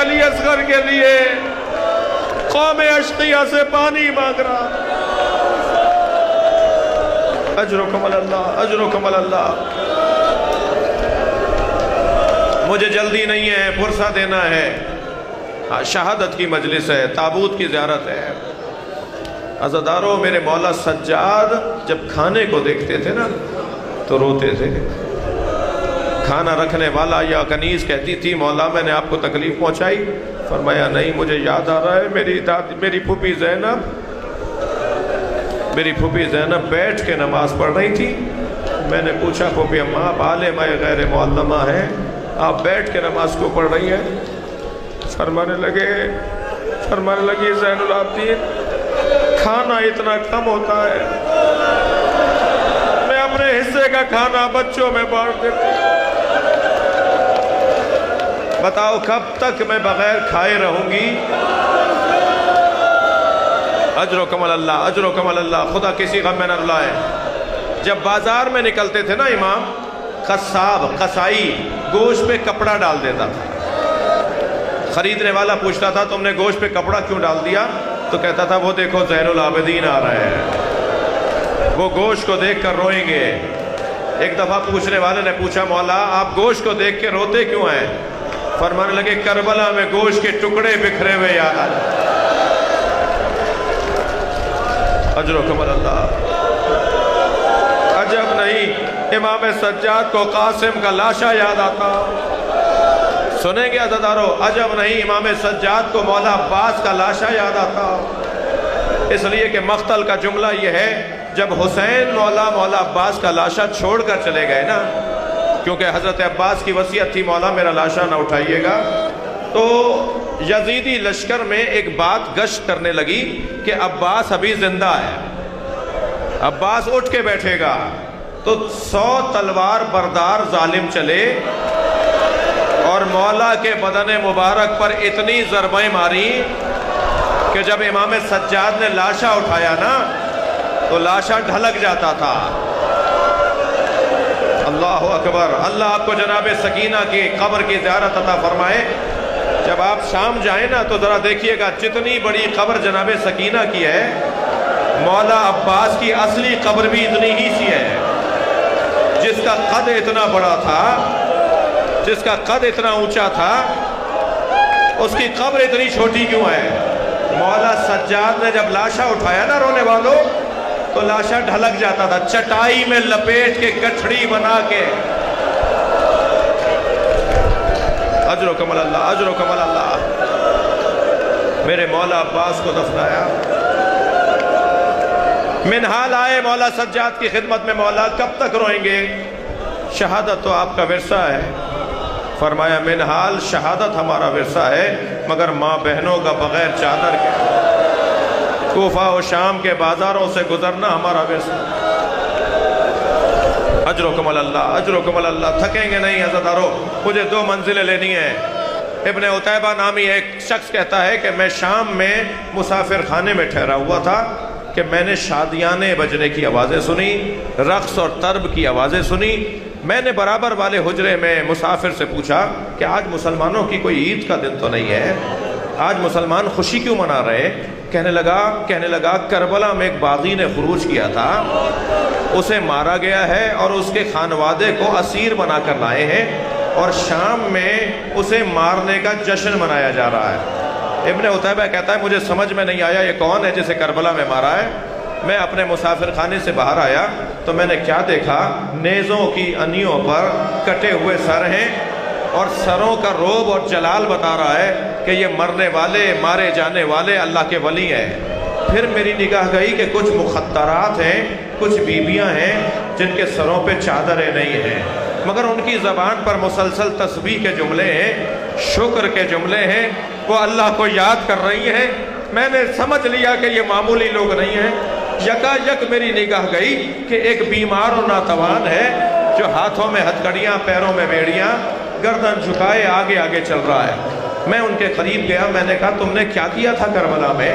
علی اصغر کے لیے قوم اشقیہ سے پانی مانگ رہا. اجرکم اللہ، اجرکم اللہ. مجھے جلدی نہیں ہے، فرصہ دینا ہے. شہادت کی مجلس ہے، تابوت کی زیارت ہے. عزادارو، میرے مولا سجاد جب کھانے کو دیکھتے تھے نا تو روتے تھے. کھانا رکھنے والا یا کنیز کہتی تھی مولا میں نے آپ کو تکلیف پہنچائی؟ فرمایا نہیں، مجھے یاد آ رہا ہے میری پھوپھی زینب بیٹھ کے نماز پڑھ رہی تھی. میں نے پوچھا پھوپھی اماں آپ عالمہ غیر معلمہ ہیں، آپ بیٹھ کے نماز کو پڑھ رہی ہیں؟ فرمانے لگی زین العابدین کھانا اتنا کم ہوتا ہے، میں اپنے حصے کا کھانا بچوں میں بانٹ دیتی ہوں. بتاؤ کب تک میں بغیر کھائے رہوں گی؟ اجرکم اللہ، اجرکم اللہ. خدا کسی غم میں نہ رلائے. جب بازار میں نکلتے تھے نا امام، قصائی گوشت پہ کپڑا ڈال دیتا تھا. خریدنے والا پوچھتا تھا تم نے گوشت پہ کپڑا کیوں ڈال دیا؟ تو کہتا تھا وہ دیکھو زین العابدین آ رہے ہیں، وہ گوشت کو دیکھ کر روئیں گے. ایک دفعہ پوچھنے والے نے پوچھا مولا آپ گوشت کو دیکھ کے روتے کیوں ہیں؟ فرمانے لگے کربلا میں گوشت کے ٹکڑے بکھرے ہوئے یاد آ جائیں. اجرکم اللہ. عجب نہیں امام سجاد کو قاسم کا لاشا یاد آتا. سنیں گے عزادارو، عجب نہیں امام سجاد کو مولا عباس کا لاشا یاد آتا. اس لیے کہ مقتل کا جملہ یہ ہے جب حسین مولا عباس کا لاشا چھوڑ کر چلے گئے نا، کیونکہ حضرت عباس کی وصیت تھی مولا میرا لاشا نہ اٹھائیے گا، تو یزیدی لشکر میں ایک بات گشت کرنے لگی کہ عباس ابھی زندہ ہے، عباس اٹھ کے بیٹھے گا. تو 100 تلوار بردار ظالم چلے اور مولا کے بدن مبارک پر اتنی ضربیں ماری کہ جب امام سجاد نے لاشا اٹھایا نا تو لاشا ڈھلک جاتا تھا. اللہ اکبر. اللہ آپ کو جناب سکینہ کی قبر کی زیارت عطا فرمائے. جب آپ شام جائیں نا تو ذرا دیکھیے گا جتنی بڑی قبر جناب سکینہ کی ہے، مولا عباس کی اصلی قبر بھی اتنی ہی سی ہے. جس کا قد اتنا بڑا تھا، جس کا قد اتنا اونچا تھا، اس کی قبر اتنی چھوٹی کیوں ہے؟ مولا سجاد نے جب لاشا اٹھایا نا رونے والوں، تو لاشا ڈھلک جاتا تھا، چٹائی میں لپیٹ کے گٹھڑی بنا کے. اجرکم اللہ، اجرکم اللہ. میرے مولا عباس کو دفنایا. منہال آئے مولا سجاد کی خدمت میں، مولا کب تک روئیں گے؟ شہادت تو آپ کا ورثہ ہے. فرمایا منہال شہادت ہمارا ورثہ ہے مگر ماں بہنوں کا بغیر چادر کے کوفہ و شام کے بازاروں سے گزرنا ہمارا ورثہ. اجرکم اللہ، اجرکم اللہ. تھکیں گے نہیں عزادارو. مجھے 2 منزلیں لینی ہیں. ابن عتیبہ نامی ایک شخص کہتا ہے کہ میں شام میں مسافر خانے میں ٹھہرا ہوا تھا کہ میں نے شادیانے بجنے کی آوازیں سنی، رقص اور طرب کی آوازیں سنی. میں نے برابر والے حجرے میں مسافر سے پوچھا کہ آج مسلمانوں کی کوئی عید کا دن تو نہیں ہے، آج مسلمان خوشی کیوں منا رہے؟ کہنے لگا کربلا میں ایک باغی نے خروج کیا تھا، اسے مارا گیا ہے اور اس کے خانوادے کو اسیر بنا کر لائے ہیں اور شام میں اسے مارنے کا جشن منایا جا رہا ہے. ابن عتیبہ کہتا ہے مجھے سمجھ میں نہیں آیا یہ کون ہے جسے کربلا میں مارا ہے. میں اپنے مسافر خانے سے باہر آیا تو میں نے کیا دیکھا، نیزوں کی انیوں پر کٹے ہوئے سر ہیں اور سروں کا روب اور جلال بتا رہا ہے کہ یہ مرنے والے، مارے جانے والے اللہ کے ولی ہیں. پھر میری نگاہ گئی کہ کچھ مخدرات ہیں، کچھ بیویاں ہیں جن کے سروں پہ چادریں نہیں ہیں مگر ان کی زبان پر مسلسل تسبیح کے جملے ہیں، شکر کے جملے ہیں، وہ اللہ کو یاد کر رہی ہیں. میں نے سمجھ لیا کہ یہ معمولی لوگ نہیں ہیں. یکا یک میری نگاہ گئی کہ ایک بیمار و ناتوان ہے جو ہاتھوں میں ہتھکڑیاں، پیروں میں بیڑیاں، گردن جھکائے آگے آگے چل رہا ہے. میں ان کے قریب گیا، میں نے کہا تم نے کیا کیا تھا کربلا میں؟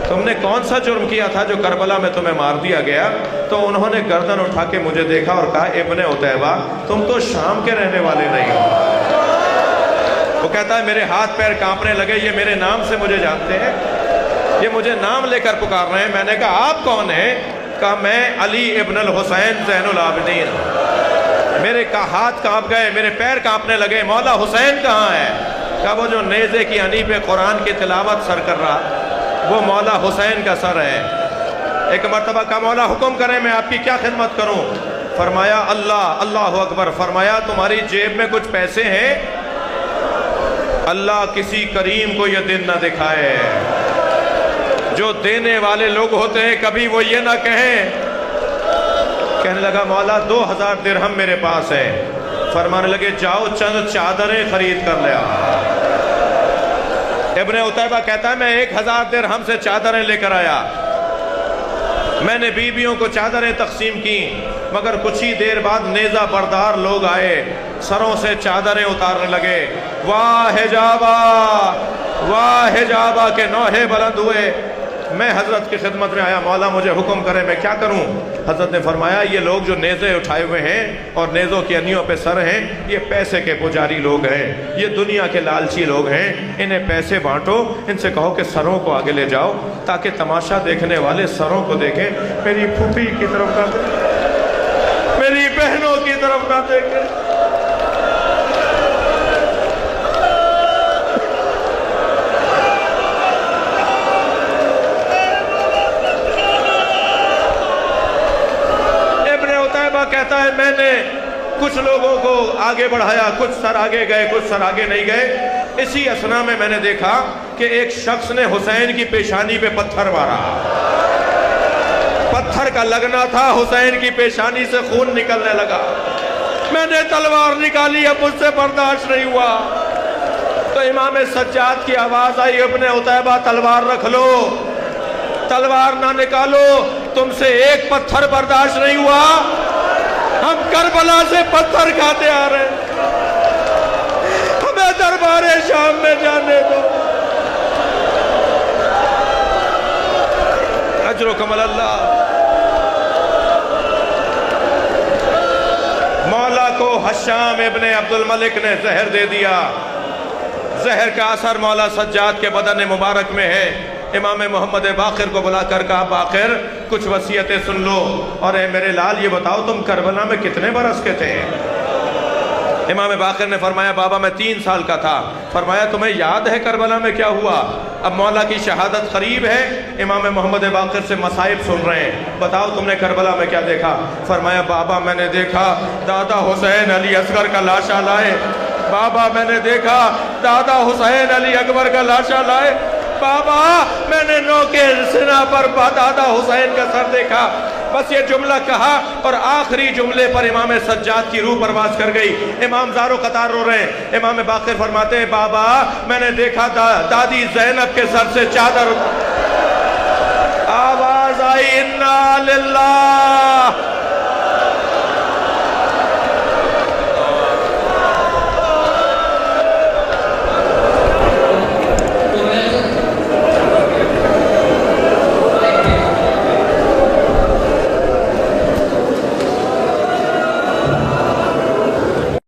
تم نے کون سا جرم کیا تھا جو کربلا میں تمہیں مار دیا گیا؟ تو انہوں نے گردن اٹھا کے مجھے دیکھا اور کہا ابن عتیبہ تم تو شام کے رہنے والے نہیں ہو. وہ کہتا ہے میرے ہاتھ پیر کانپنے لگے، یہ میرے نام سے مجھے جانتے ہیں، یہ مجھے نام لے کر پکار رہے ہیں۔ میں نے کہا آپ کون ہیں؟ کہا میں علی ابن الحسین زین العابدین۔ میرے ہاتھ کانپ گئے، میرے پیر کانپنے لگے، مولا حسین کہاں ہے؟ کہا وہ جو نیزے کی انی پہ قرآن کی تلاوت سر کر رہا، وہ مولا حسین کا سر ہے۔ ایک مرتبہ کہا مولا حکم کریں میں آپ کی کیا خدمت کروں؟ فرمایا اللہ اکبر۔ فرمایا تمہاری جیب میں کچھ پیسے ہیں؟ اللہ کسی کریم کو یہ دن نہ دکھائے۔ جو دینے والے لوگ ہوتے ہیں کبھی وہ یہ نہ کہیں۔ کہنے لگا مولا 2000 درہم میرے پاس ہے۔ فرمانے لگے جاؤ چند چادریں خرید کر لیا۔ ابن عتیبہ کہتا ہے میں 1000 درہم سے چادریں لے کر آیا۔ میں نے بیویوں کو چادریں تقسیم کی، مگر کچھ ہی دیر بعد نیزہ بردار لوگ آئے، سروں سے چادریں اتارنے لگے۔ واہ حجابہ کے نوحے بلند ہوئے۔ میں حضرت کی خدمت میں آیا، مولا مجھے حکم کرے میں کیا کروں؟ حضرت نے فرمایا یہ لوگ جو نیزے اٹھائے ہوئے ہیں اور نیزوں کی انیوں پہ سر ہیں، یہ پیسے کے پجاری لوگ ہیں، یہ دنیا کے لالچی لوگ ہیں، انہیں پیسے بانٹو، ان سے کہو کہ سروں کو آگے لے جاؤ تاکہ تماشا دیکھنے والے سروں کو دیکھیں، میری پھوپھی کی طرف نہ دیکھیں، میری بہنوں کی طرف نہ دیکھیں۔ کہتا ہے میں نے کچھ لوگوں کو آگے بڑھایا، کچھ سر آگے گئے، کچھ سر آگے نہیں گئے۔ اسی اثنا میں نے دیکھا کہ ایک شخص نے حسین کی پیشانی پہ پتھر مارا۔ پتھر کا لگنا تھا، حسین کی پیشانی سے خون نکلنے لگا۔ میں نے تلوار نکالی، اب مجھ سے برداشت نہیں ہوا۔ تو امام سجاد کی آواز آئی ابن عتیبہ تلوار رکھ لو، تلوار نہ نکالو، تم سے ایک پتھر برداشت نہیں ہوا، ہم کربلا سے پتھر کھاتے آ رہے ہیں، ہمیں دربار شام میں جانے دو۔ اجرکم اللہ۔ مولا کو حشام ابن عبد الملک نے زہر دے دیا۔ زہر کا اثر مولا سجاد کے بدن مبارک میں ہے۔ امام محمد باقر کو بلا کر کہا باقر کچھ وصیتیں سن لو، اور اے میرے لال یہ بتاؤ تم کربلا میں کتنے برس کے تھے؟ امام باقر نے فرمایا بابا میں 3 سال کا تھا۔ فرمایا تمہیں یاد ہے کربلا میں کیا ہوا؟ اب مولا کی شہادت قریب ہے، امام محمد باقر سے مصائب سن رہے ہیں، بتاؤ تم نے کربلا میں کیا دیکھا؟ فرمایا بابا میں نے دیکھا دادا حسین علی اصغر کا لاشا لائے، بابا میں نے دیکھا دادا حسین علی اکبر کا لاشا لائے، بابا میں نے نو کے سنا پر دادا حسین کا سر دیکھا۔ بس یہ جملہ کہا اور آخری جملے پر امام سجاد کی روح پرواز کر گئی۔ امام زارو قطار رو رہے ہیں۔ امام باقر فرماتے ہیں بابا میں نے دیکھا دادی زینب کے سر سے چادر، آواز آئی انا للہ